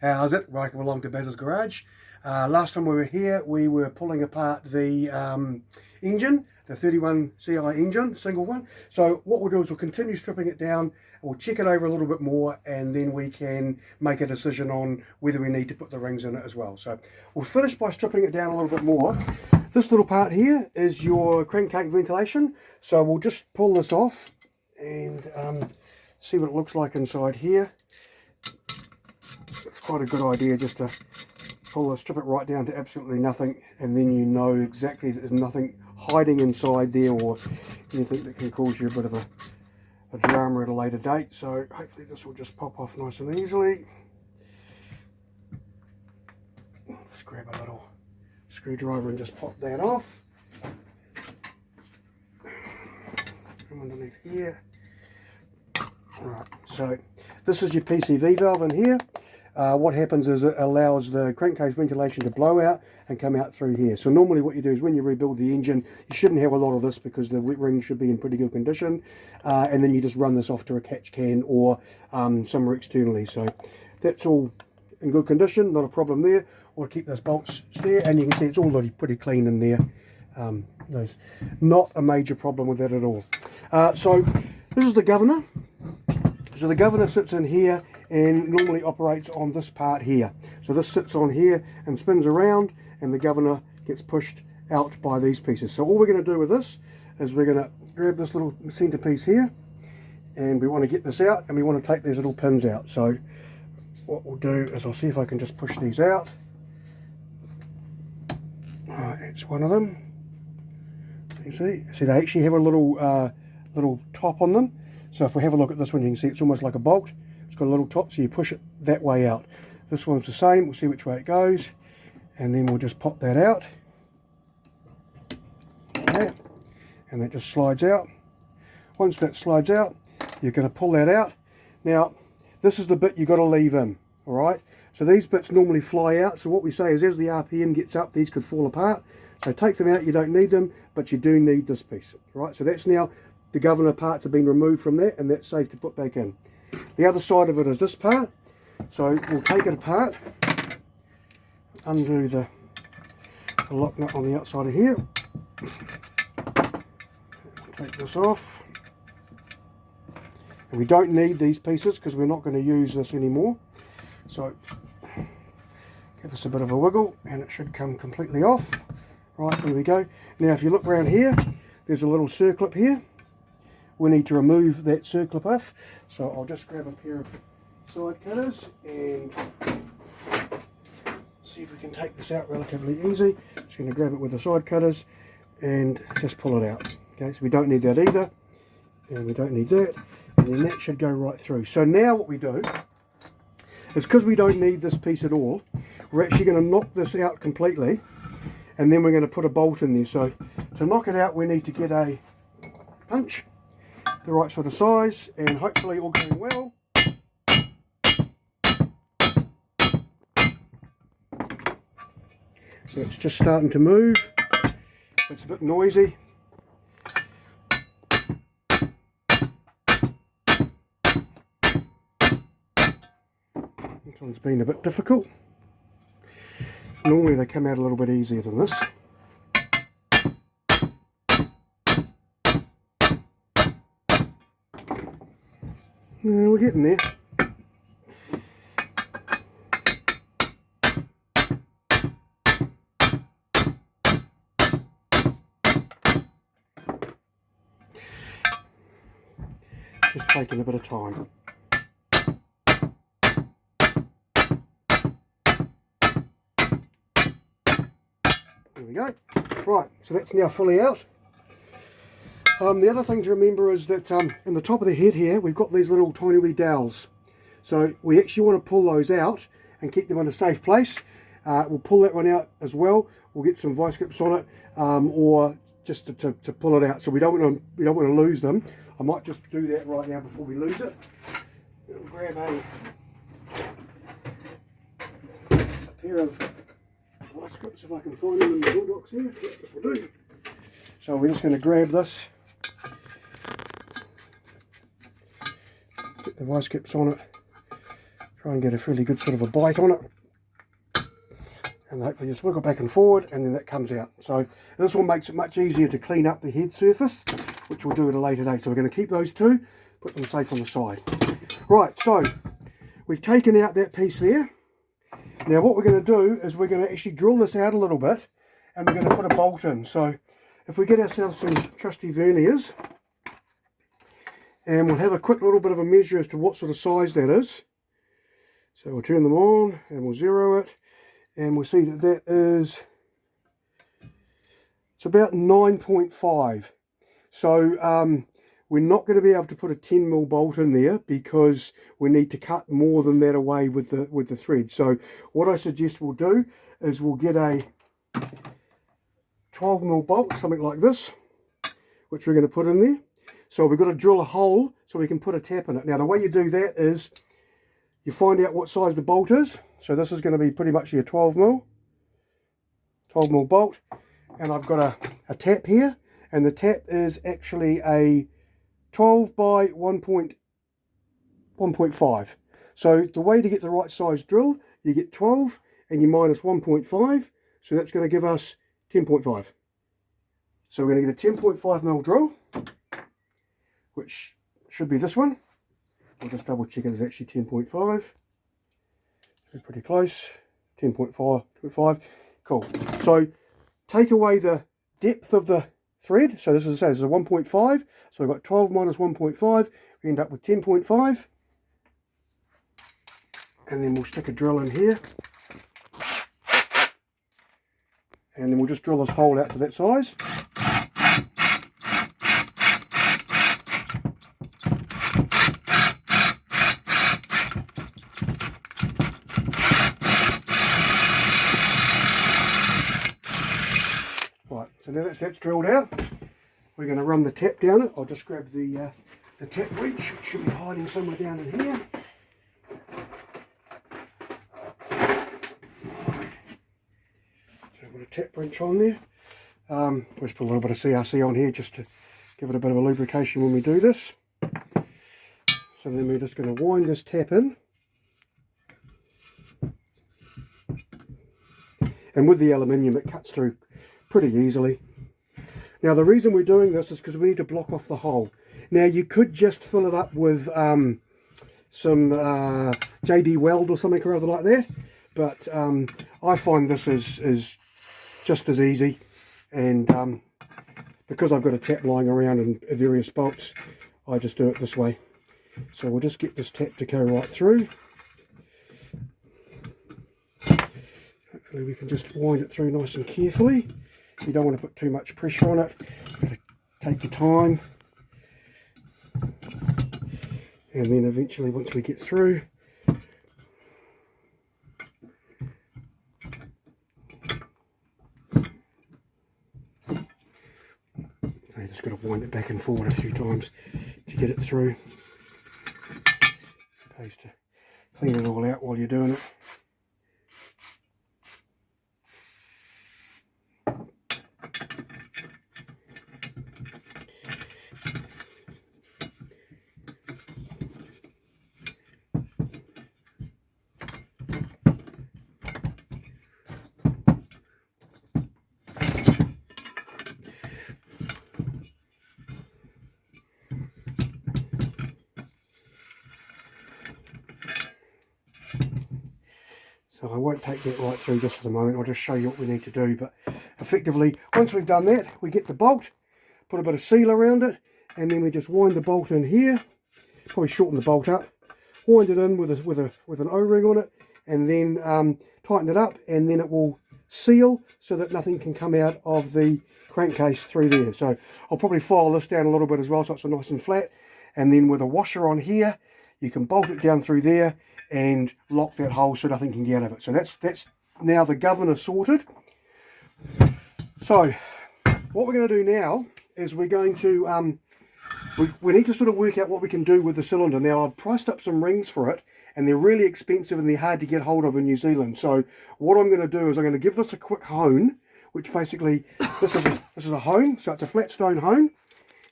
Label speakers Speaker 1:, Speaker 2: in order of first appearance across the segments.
Speaker 1: How's it? Welcome along to Baz's Garage. Last time we were here, we were pulling apart the engine, the 31 CI engine, single one. So what we'll do is we'll continue stripping it down, we'll check it over a little bit more, and then we can make a decision on whether we need to put the rings in it as well. So we'll finish by stripping it down a little bit more. This little part here is your crankcase ventilation. So we'll just pull this off and see what it looks like inside here. It's quite a good idea just to strip it right down to absolutely nothing, and then you know exactly that there's nothing hiding inside there or anything that can cause you a bit of a drama at a later date. So hopefully this will just pop off nice and easily. Just grab a little screwdriver and just pop that off. From underneath here. Right, so this is your PCV valve in here. What happens is it allows the crankcase ventilation to blow out and come out through here. So normally what you do is when you rebuild the engine, you shouldn't have a lot of this because the ring should be in pretty good condition, and then you just run this off to a catch can or somewhere externally. So that's all in good condition, not a problem there. Or keep those bolts there, and you can see it's all pretty clean in there. There's not a major problem with that at all. So this is the governor. So the governor sits in here and normally operates on this part here. So this sits on here and spins around, and the governor gets pushed out by these pieces. So all we're going to do with this is we're going to grab this little center piece here, and we want to get this out, and we want to take these little pins out. So what we'll do is I'll see if I can just push these out. It's one of them. You see they actually have a little top on them. So if we have a look at this one, you can see it's almost like a bolt. It's got a little top, so you push it that way out. This one's the same. We'll see which way it goes, and then we'll just pop that out. Okay. And that just slides out. Once that slides out, you're going to pull that out. Now, this is the bit you've got to leave in, all right? So these bits normally fly out. So what we say is as the RPM gets up, these could fall apart. So take them out, you don't need them, but you do need this piece, right? So that's now, the governor parts have been removed from that, and that's safe to put back in. The other side of it is this part. So we'll take it apart, undo the lock nut on the outside of here. Take this off. And we don't need these pieces because we're not going to use this anymore. So give us a bit of a wiggle and it should come completely off. Right, there we go. Now if you look around here, there's a little circlip here. We need to remove that circlip off. So I'll just grab a pair of side cutters and see if we can take this out relatively easy. Just going to grab it with the side cutters and just pull it out. Okay, so we don't need that either, and we don't need that, and then that should go right through. So now what we do is, because we don't need this piece at all, we're actually going to knock this out completely, and then we're going to put a bolt in there. So to knock it out, we need to get a punch, the right sort of size, and hopefully all going well. So it's just starting to move. It's a bit noisy. This one's been a bit difficult. Normally they come out a little bit easier than this. We're getting there. Just taking a bit of time. There we go. Right, so that's now fully out. The other thing to remember is that in the top of the head here, we've got these little tiny wee dowels. So we actually want to pull those out and keep them in a safe place. We'll pull that one out as well. We'll get some vice grips on it, or just to pull it out. So we don't want to lose them. I might just do that right now before we lose it. We'll grab a pair of vice grips if I can find them in the toolbox here. Yes, we'll do. So we're just going to grab this, get the vice grips on it, Try and get a fairly good sort of a bite on it. And hopefully just wiggle back and forward, and then that comes out. So this one makes it much easier to clean up the head surface, which we'll do at a later date. So we're going to keep those two, put them safe on the side. Right, so we've taken out that piece there. Now what we're going to do is we're going to actually drill this out a little bit, and we're going to put a bolt in. So if we get ourselves some trusty verniers, and we'll have a quick little bit of a measure as to what sort of size that is. So we'll turn them on, and we'll zero it. And we'll see that that is, it's about 9.5. So we're not going to be able to put a 10mm bolt in there because we need to cut more than that away with the thread. So what I suggest we'll do is we'll get a 12mm bolt, something like this, which we're going to put in there. So we've got to drill a hole so we can put a tap in it. Now the way you do that is you find out what size the bolt is. So this is going to be pretty much your 12mm bolt, and I've got a tap here, and the tap is actually a 12 by 1.5. So the way to get the right size drill, you get 12 and you minus 1.5, so that's going to give us 10.5. So we're going to get a 10.5mm drill, which should be this one. I'll just double check it is actually 10.5. Pretty close, 10.5, cool. So take away the depth of the thread. So this is a 1.5, so we've got 12 minus 1.5, we end up with 10.5. And then we'll stick a drill in here. And then we'll just drill this hole out to that size. So now that's drilled out, we're going to run the tap down it. I'll just grab the tap wrench, which should be hiding somewhere down in here. So I've got a tap wrench on there. Let's put a little bit of CRC on here just to give it a bit of a lubrication when we do this. So then we're just going to wind this tap in. And with the aluminium it cuts through pretty easily. Now the reason we're doing this is because we need to block off the hole. Now you could just fill it up with some JB Weld or something or other like that, but I find this is just as easy, and because I've got a tap lying around in various bolts, I just do it this way. So we'll just get this tap to go right through. Hopefully we can just wind it through nice and carefully. You don't want to put too much pressure on it. You've got to take your time. And then eventually once we get through, so you just got to wind it back and forward a few times to get it through. Opposed to clean it all out while you're doing it. So I won't take that right through just for the moment, I'll just show you what we need to do. But effectively, once we've done that, we get the bolt, put a bit of seal around it, and then we just wind the bolt in here, probably shorten the bolt up, wind it in with an O-ring on it, and then tighten it up, and then it will seal so that nothing can come out of the crankcase through there. So I'll probably file this down a little bit as well so it's nice and flat, and then with a washer on here, you can bolt it down through there and lock that hole so nothing can get out of it. So that's now the governor sorted. So what we're going to do now is we're going to we need to sort of work out what we can do with the cylinder. Now I've priced up some rings for it, and they're really expensive and they're hard to get hold of in New Zealand. So what I'm going to do is I'm going to give this a quick hone, which basically this is a hone, so it's a flat stone hone,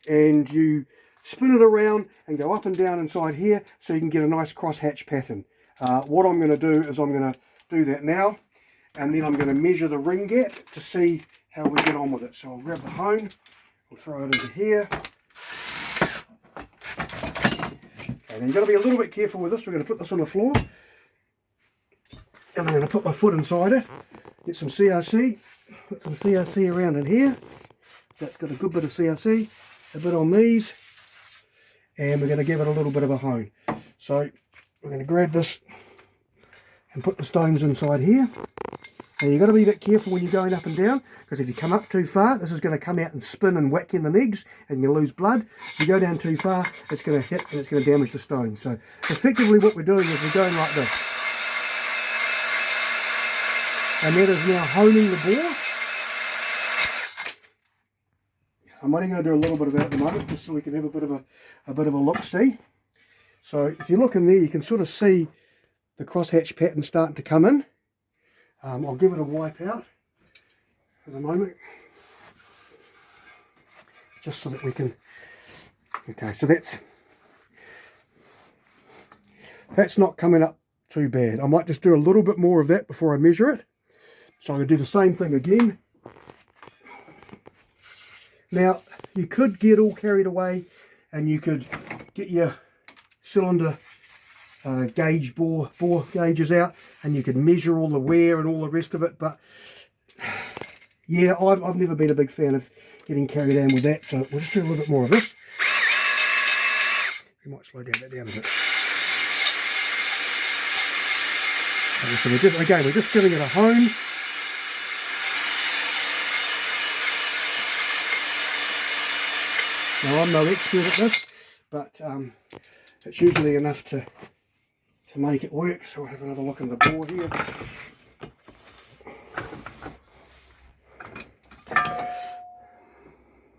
Speaker 1: and you spin it around and go up and down inside here so you can get a nice cross hatch pattern. What I'm going to do is I'm going to do that now, and then I'm going to measure the ring gap to see how we get on with it. So I'll grab the hone, we'll throw it into here. Okay, now you've got to be a little bit careful with this. We're going to put this on the floor, and I'm going to put my foot inside it, get some CRC, put some CRC around in here. That's got a good bit of CRC, a bit on these, and we're going to give it a little bit of a hone. So we're going to grab this and put the stones inside here. Now you've got to be a bit careful when you're going up and down, because if you come up too far, this is going to come out and spin and whack you in the legs and you lose blood. If you go down too far, it's going to hit and it's going to damage the stone. So effectively what we're doing is we're going like this. And that is now honing the bore. I'm only going to do a little bit of that at the moment, just so we can have a bit of a look-see. So if you look in there, you can sort of see the crosshatch pattern starting to come in. I'll give it a wipe out for the moment, just so that we can. Okay, so that's not coming up too bad. I might just do a little bit more of that before I measure it. So I'm going to do the same thing again. Now you could get all carried away and you could get your cylinder gauge bore gauges out, and you could measure all the wear and all the rest of it, but yeah, I've never been a big fan of getting carried on with that, so we'll just do a little bit more of this. We might slow that down a bit. So we're just giving it a hone. Now I'm no expert at this, but it's usually enough to make it work. So we'll have another look in the bore here.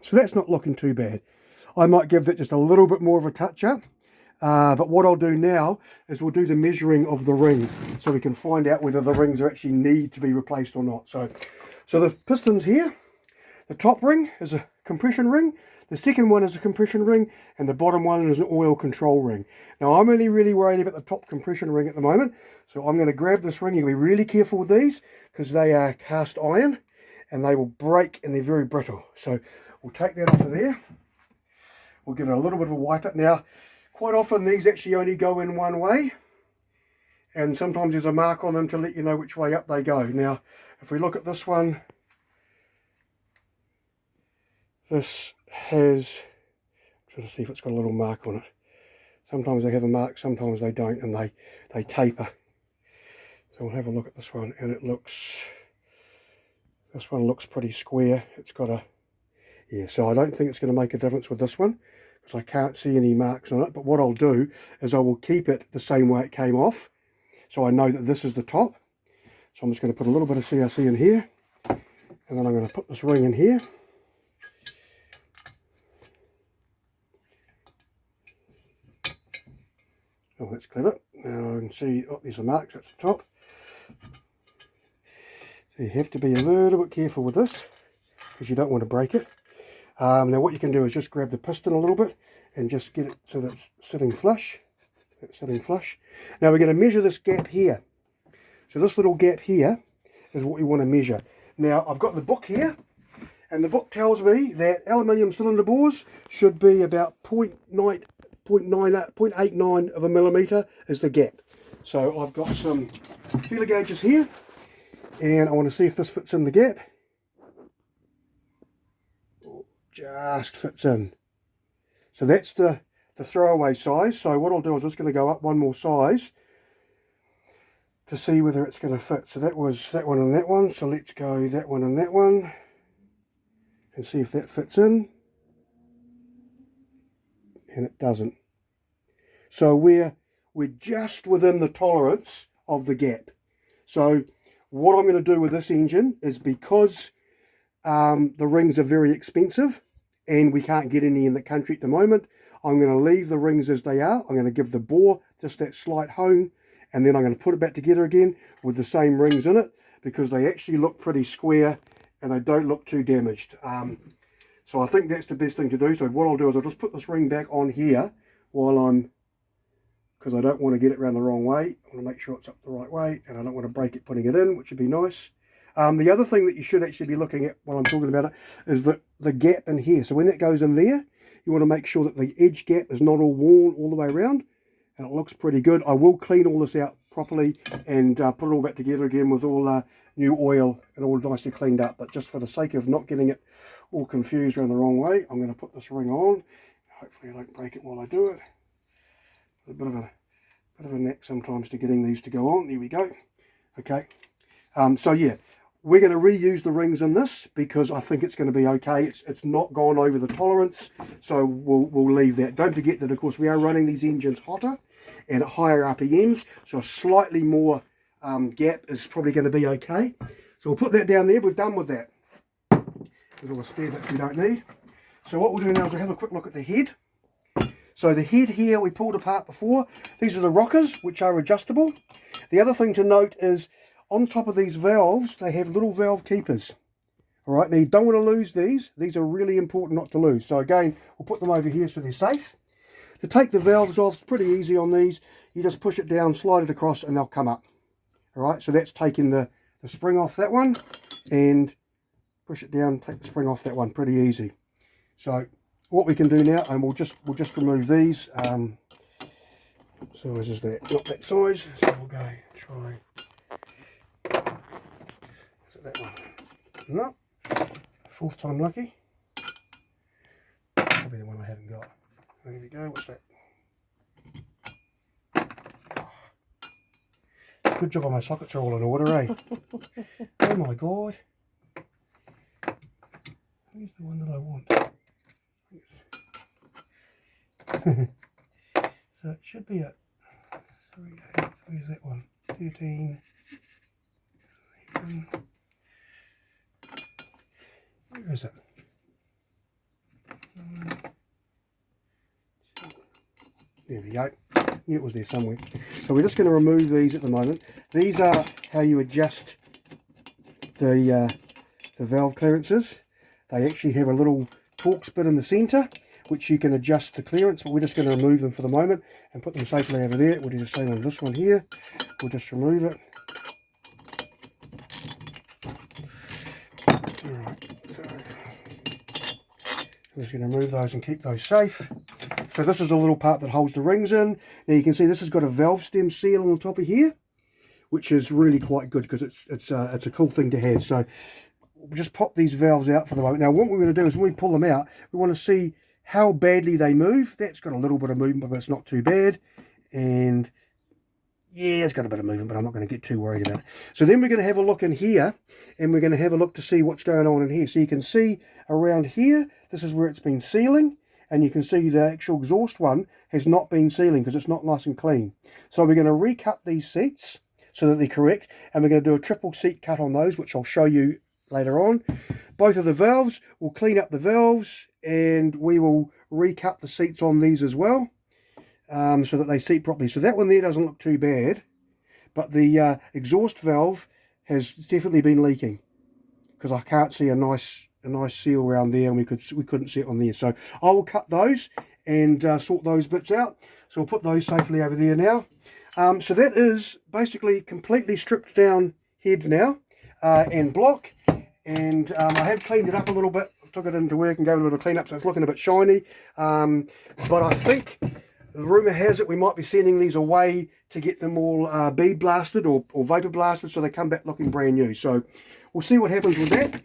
Speaker 1: So that's not looking too bad. I might give that just a little bit more of a touch up. But what I'll do now is we'll do the measuring of the ring, so we can find out whether the rings actually need to be replaced or not. So the pistons here, the top ring is a compression ring, the second one is a compression ring, and the bottom one is an oil control ring. Now I'm only really worried about the top compression ring at the moment, so I'm going to grab this ring. You'll be really careful with these because they are cast iron and they will break and they're very brittle. So we'll take that off of there. We'll give it a little bit of a wipe up. Now quite often these actually only go in one way, and sometimes there's a mark on them to let you know which way up they go. Now if we look at this one, this has, I'm trying to see if it's got a little mark on it. Sometimes they have a mark, sometimes they don't, and they taper. So we'll have a look at this one, and this one looks pretty square. It's got a, yeah, so I don't think it's going to make a difference with this one, because I can't see any marks on it. But what I'll do is I will keep it the same way it came off, so I know that this is the top. So I'm just going to put a little bit of CRC in here, and then I'm going to put this ring in here. Oh, that's clever. Now I can see, oh, there's a mark, that's the top. So you have to be a little bit careful with this, because you don't want to break it. Now what you can do is just grab the piston a little bit and just get it so that it's sitting flush. Now we're going to measure this gap here. So this little gap here is what we want to measure. Now I've got the book here, and the book tells me that aluminium cylinder bores should be about 0.89 of a millimetre is the gap. So I've got some feeler gauges here, and I want to see if this fits in the gap. Just fits in. So that's the throwaway size. So what I'll do is just going to go up one more size to see whether it's going to fit. So that was that one and that one. So let's go that one and that one and see if that fits in. And it doesn't. So we're just within the tolerance of the gap. So what I'm going to do with this engine is, because the rings are very expensive and we can't get any in the country at the moment, I'm going to leave the rings as they are. I'm going to give the bore just that slight hone, and then I'm going to put it back together again with the same rings in it, because they actually look pretty square and they don't look too damaged. So I think that's the best thing to do. So what I'll do is I'll just put this ring back on here while I'm because I don't want to get it around the wrong way. I want to make sure it's up the right way, and I don't want to break it putting it in, which would be nice. The other thing that you should actually be looking at while I'm talking about it is the gap in here. So when that goes in there, you want to make sure that the edge gap is not all worn all the way around, and it looks pretty good. I will clean all this out properly and put it all back together again with all new oil and all nicely cleaned up. But just for the sake of not getting it all confused around the wrong way, I'm going to put this ring on. Hopefully I don't break it while I do it. A bit of a knack sometimes to getting these to go on. There we go. Okay. So yeah, we're going to reuse the rings in this because I think it's going to be okay. It's not gone over the tolerance, so we'll leave that. Don't forget that, of course, we are running these engines hotter and at higher RPMs, so a slightly more gap is probably going to be okay. So we'll put that down there. We're done with that. There's all the spare bits we don't need. So what we'll do now is we'll have a quick look at the head. So the head here we pulled apart before. These are the rockers, which are adjustable. The other thing to note is on top of these valves, they have little valve keepers. All right, now you don't want to lose these. These are really important not to lose. So again, we'll put them over here so they're safe. To take the valves off, it's pretty easy on these. You just push it down, slide it across, and they'll come up. All right, so that's taking the spring off that one, and push it down, take the spring off that one. Pretty easy. So what we can do now, and we'll just remove these. So is that not that size? So we'll go try. Is it that one? No. Fourth time lucky. Probably the one I haven't got. There we go. What's that? Good job on my sockets are all in order, eh? Oh my god. Where's the one that I want? So it should be a, where's that one? 13, 11. Where is it? There we go. Knew it was there somewhere. So we're just going to remove these at the moment. These are how you adjust the valve clearances. They actually have a little Torx bit in the centre, which you can adjust the clearance, but we're just going to remove them for the moment and put them safely over there. We'll do the same on this one here. We'll just remove it. Alright, so we're just going to remove those and keep those safe. So this is the little part that holds the rings in. Now you can see this has got a valve stem seal on the top of here, which is really quite good because it's a cool thing to have. So we'll just pop these valves out for the moment. Now what we're going to do is when we pull them out, we want to see how badly they move. That's got a little bit of movement, but it's not too bad. And yeah, it's got a bit of movement, but I'm not going to get too worried about it. So then we're going to have a look in here, and we're going to have a look to see what's going on in here. So you can see around here, this is where it's been sealing, and you can see the actual exhaust one has not been sealing because it's not nice and clean. So we're going to recut these seats so that they're correct, and we're going to do a triple seat cut on those, which I'll show you later on. Both of the valves, we'll clean up the valves, and we will recut the seats on these as well, so that they seat properly. So that one there doesn't look too bad, but the exhaust valve has definitely been leaking because I can't see a nice seal around there, and we couldn't see it on there. So I will cut those and sort those bits out. So we'll put those safely over there now. So that is basically completely stripped down head now and block, and I have cleaned it up a little bit. Took it into work and gave it a little clean up, so it's looking a bit shiny. But I think the rumour has it we might be sending these away to get them all bead blasted or vapor blasted, so they come back looking brand new. So we'll see what happens with that.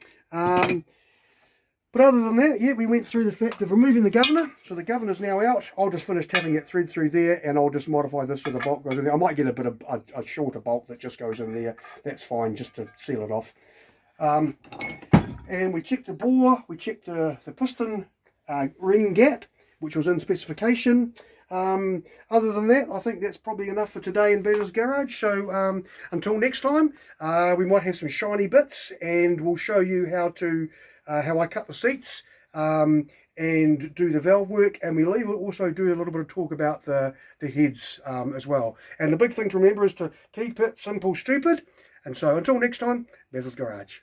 Speaker 1: But other than that, yeah, we went through the fact of removing the governor. So the governor's now out. I'll just finish tapping that thread through there, and I'll just modify this so the bolt goes in there. I might get a bit of a shorter bolt that just goes in there. That's fine, just to seal it off. And we checked the bore, we checked the piston ring gap, which was in specification. Other than that, I think that's probably enough for today in Beaver's Garage. So until next time, we might have some shiny bits, and we'll show you how I cut the seats and do the valve work, and we also do a little bit of talk about the heads as well. And the big thing to remember is to keep it simple, stupid. And so until next time, Beaver's Garage.